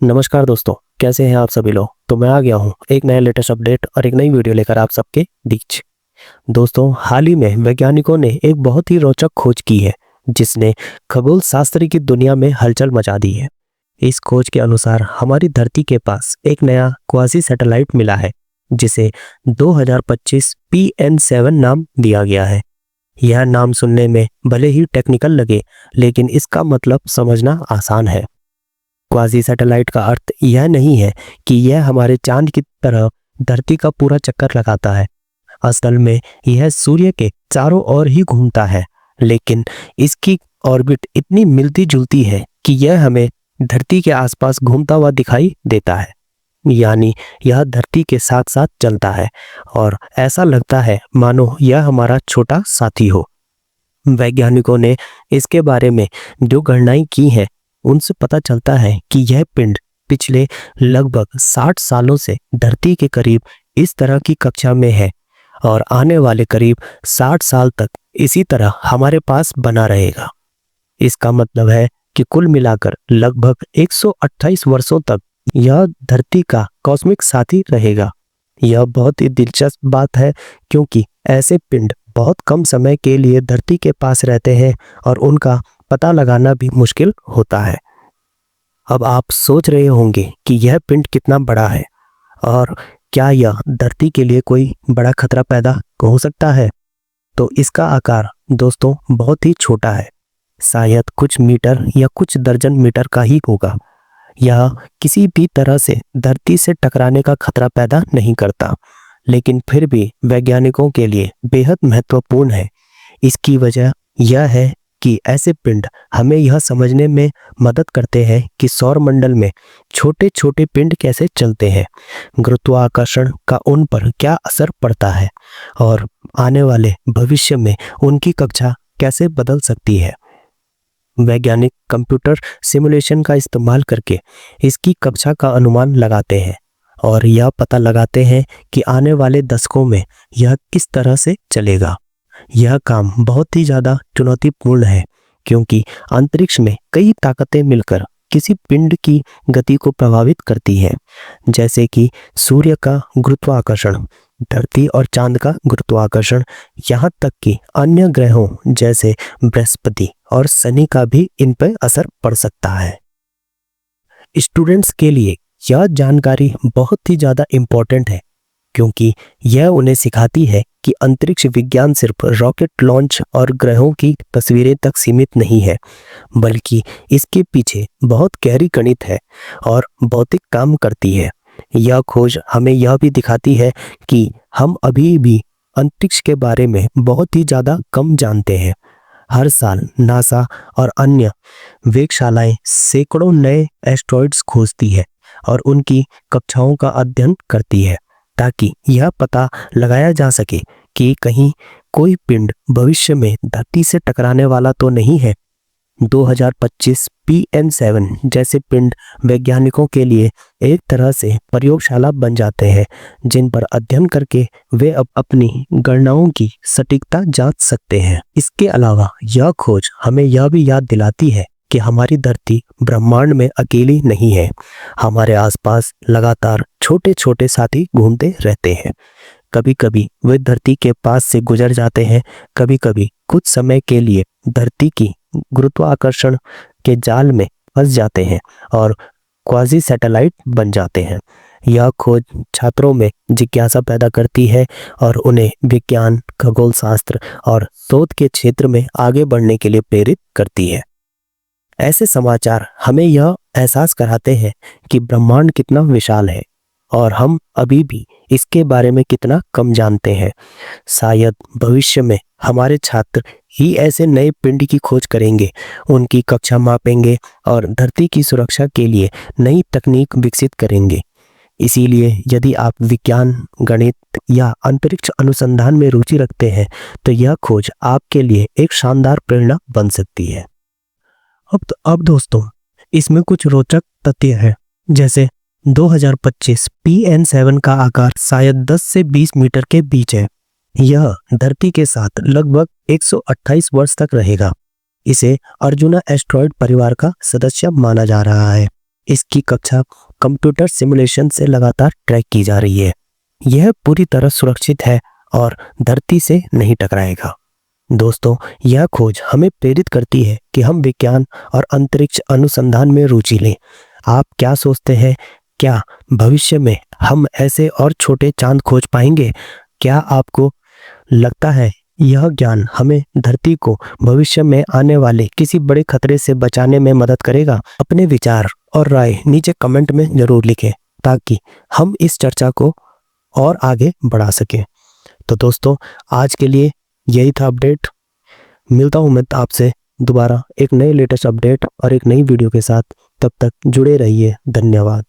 नमस्कार दोस्तों, कैसे हैं आप सभी लोग। तो मैं आ गया हूं एक नया लेटेस्ट अपडेट और एक नई वीडियो लेकर आप सबके बीच। दोस्तों, हाल ही में वैज्ञानिकों ने एक बहुत ही रोचक खोज की है जिसने खगोल शास्त्र की दुनिया में हलचल मचा दी है। इस खोज के अनुसार हमारी धरती के पास एक नया क्वासी सैटेलाइट मिला है जिसे 2025 PN7 नाम दिया गया है। यह नाम सुनने में भले ही टेक्निकल लगे, लेकिन इसका मतलब समझना आसान है। क्वासी सैटेलाइट का अर्थ यह नहीं है कि यह हमारे चांद की तरह धरती का पूरा चक्कर लगाता है। असल में यह सूर्य के चारों ओर ही घूमता है, लेकिन इसकी ऑर्बिट इतनी मिलती जुलती है कि यह हमें धरती के आसपास घूमता हुआ दिखाई देता है। यानी यह धरती के साथ साथ चलता है और ऐसा लगता है मानो यह हमारा छोटा साथी हो। वैज्ञानिकों ने इसके बारे में जो गणनाएं की हैं, उनसे पता चलता है कि यह पिंड पिछले लगभग 60 सालों से धरती के करीब इस तरह की कक्षा में है और आने वाले करीब 60 साल तक इसी तरह हमारे पास बना रहेगा। इसका मतलब है कि कुल मिलाकर लगभग 128 वर्षों तक यह धरती का कॉस्मिक साथी रहेगा। यह बहुत ही दिलचस्प बात है क्योंकि ऐसे पिंड बहुत कम समय के लिए धरती के पास रहते हैं और उनका पता लगाना भी मुश्किल होता है। अब आप सोच रहे होंगे कि यह पिंड कितना बड़ा है और क्या यह धरती के लिए कोई बड़ा खतरा पैदा हो सकता है। तो इसका आकार दोस्तों बहुत ही छोटा है, शायद कुछ मीटर या कुछ दर्जन मीटर का ही होगा। यह किसी भी तरह से धरती से टकराने का खतरा पैदा नहीं करता, लेकिन फिर भी वैज्ञानिकों के लिए बेहद महत्वपूर्ण है। इसकी वजह यह है कि ऐसे पिंड हमें यह समझने में मदद करते हैं कि सौरमंडल में छोटे छोटे पिंड कैसे चलते हैं, गुरुत्वाकर्षण का उन पर क्या असर पड़ता है और आने वाले भविष्य में उनकी कक्षा कैसे बदल सकती है। वैज्ञानिक कंप्यूटर सिमुलेशन का इस्तेमाल करके इसकी कक्षा का अनुमान लगाते हैं और यह पता लगाते हैं कि आने वाले दशकों में यह किस तरह से चलेगा। यह काम बहुत ही ज़्यादा चुनौतीपूर्ण है क्योंकि अंतरिक्ष में कई ताकतें मिलकर किसी पिंड की गति को प्रभावित करती हैं, जैसे कि सूर्य का गुरुत्वाकर्षण, धरती और चांद का गुरुत्वाकर्षण, यहाँ तक कि अन्य ग्रहों जैसे बृहस्पति और शनि का भी इन पर असर पड़ सकता है। स्टूडेंट्स के लिए यह जानकारी बहुत ही ज़्यादा इम्पोर्टेंट है क्योंकि यह उन्हें सिखाती है कि अंतरिक्ष विज्ञान सिर्फ रॉकेट लॉन्च और ग्रहों की तस्वीरें तक सीमित नहीं है, बल्कि इसके पीछे बहुत गहरी गणित है और भौतिक काम करती है। यह खोज हमें यह भी दिखाती है कि हम अभी भी अंतरिक्ष के बारे में बहुत ही ज़्यादा कम जानते हैं। हर साल नासा और अन्य वेधशालाएं सैकड़ों नए एस्ट्रॉइड्स खोजती है और उनकी कक्षाओं का अध्ययन करती है ताकि यह पता लगाया जा सके कि कहीं कोई पिंड भविष्य में धरती से टकराने वाला तो नहीं है। 2025 PN7 जैसे पिंड वैज्ञानिकों के लिए एक तरह से प्रयोगशाला बन जाते हैं जिन पर अध्ययन करके वे अब अपनी गणनाओं की सटीकता जांच सकते हैं। इसके अलावा यह खोज हमें यह भी याद दिलाती है कि हमारी धरती ब्रह्मांड में अकेली नहीं है। हमारे आसपास लगातार छोटे छोटे साथी घूमते रहते हैं। कभी कभी वे धरती के पास से गुजर जाते हैं, कभी कभी कुछ समय के लिए धरती की गुरुत्वाकर्षण के जाल में फंस जाते हैं और क्वासी सैटेलाइट बन जाते हैं। यह खोज छात्रों में जिज्ञासा पैदा करती है और उन्हें विज्ञान, खगोल शास्त्र और शोध के क्षेत्र में आगे बढ़ने के लिए प्रेरित करती है। ऐसे समाचार हमें यह एहसास कराते हैं कि ब्रह्मांड कितना विशाल है और हम अभी भी इसके बारे में कितना कम जानते हैं। शायद भविष्य में हमारे छात्र ही ऐसे नए पिंड की खोज करेंगे, उनकी कक्षा मापेंगे और धरती की सुरक्षा के लिए नई तकनीक विकसित करेंगे। इसीलिए यदि आप विज्ञान, गणित या अंतरिक्ष अनुसंधान में रुचि रखते हैं तो यह खोज आपके लिए एक शानदार प्रेरणा बन सकती है। अब दोस्तों, इसमें कुछ रोचक तथ्य है, जैसे 2025 PN7 का आकार शायद 10 से 20 मीटर के बीच है। यह धरती के साथ लगभग 128 वर्ष तक रहेगा। इसे अर्जुना एस्ट्रॉइड परिवार का सदस्य माना जा रहा है। इसकी कक्षा कंप्यूटर सिमुलेशन से लगातार ट्रैक की जा रही है। यह पूरी तरह सुरक्षित है और धरती से नहीं टकराएगा। दोस्तों, यह खोज हमें प्रेरित करती है कि हम विज्ञान और अंतरिक्ष अनुसंधान में रुचि लें। आप क्या सोचते हैं? क्या भविष्य में हम ऐसे और छोटे चांद खोज पाएंगे? क्या आपको लगता है यह ज्ञान हमें धरती को भविष्य में आने वाले किसी बड़े खतरे से बचाने में मदद करेगा? अपने विचार और राय नीचे कमेंट में जरूर लिखें ताकि हम इस चर्चा को और आगे बढ़ा सकें। तो दोस्तों, आज के लिए यही था अपडेट। मिलता हूं मैं आपसे दोबारा एक नए लेटेस्ट अपडेट और एक नई वीडियो के साथ। तब तक जुड़े रहिए। धन्यवाद।